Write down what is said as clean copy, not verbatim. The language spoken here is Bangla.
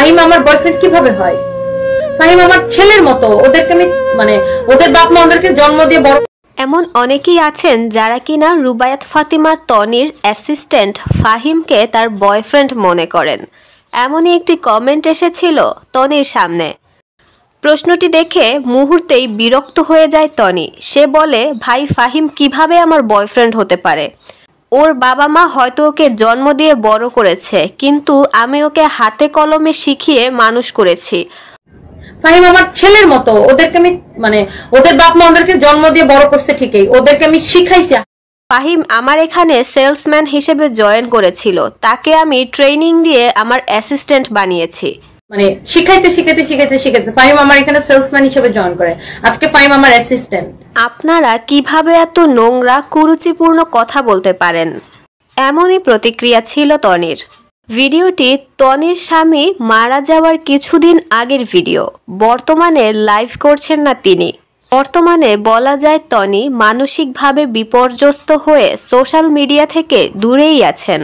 ফাহিম আমার বয়ফ্রেন্ড কিভাবে হয়? ফাহিম আমার ছেলের মতো, ওদেরকে আমি ওদের বাপ মা ওদেরকে জন্ম দিয়ে বড়। এমন অনেকেই আছেন যারা কিনা রুবায়াত ফাতিমা তনির অ্যাসিস্ট্যান্ট ফাহিমকে তার বয়ফ্রেন্ড মনে করেন। এমনই একটি কমেন্ট এসেছিল তনির সামনে। প্রশ্নটি দেখে মুহূর্তেই বিরক্ত হয়ে যায় তনি। সে বলে, ভাই ফাহিম কিভাবে আমার বয়ফ্রেন্ড হতে পারে? ওর বাবা মা হয়তো ওকে জন্ম দিয়ে বড় করেছে, কিন্তু আমি ওকে হাতে কলমে শিখিয়ে মানুষ করেছি। ফাহিম আমার ছেলের মতো, ওদেরকে আমি ওদের বাপ মা ওদেরকে জন্ম দিয়ে বড় করছে ঠিকই, ওদেরকে আমি শিখাইছি। ফাহিম আমার এখানে সেলসম্যান হিসেবে জয়েন করেছিল, তাকে আমি ট্রেনিং দিয়ে আমার অ্যাসিস্ট্যান্ট বানিয়েছি। শিখাইতে শিখাইতে শিখাইতে শিখাইতে ফাহিম আমার এখানে সেলসম্যান হিসেবে জয়েন করে, আজকে ফাহিম আমার অ্যাসিস্ট্যান্ট। আপনারা কিভাবে এত নোংরা কুরুচিপূর্ণ কথা বলতে পারেন? এমনই প্রতিক্রিয়া ছিল তনির। ভিডিওটি তনির স্বামী মারা যাওয়ার কিছুদিন আগের ভিডিও। বর্তমানে লাইভ করছেন না তিনি। বর্তমানে বলা যায় তনি মানসিকভাবে বিপর্যস্ত হয়ে সোশ্যাল মিডিয়া থেকে দূরেই আছেন।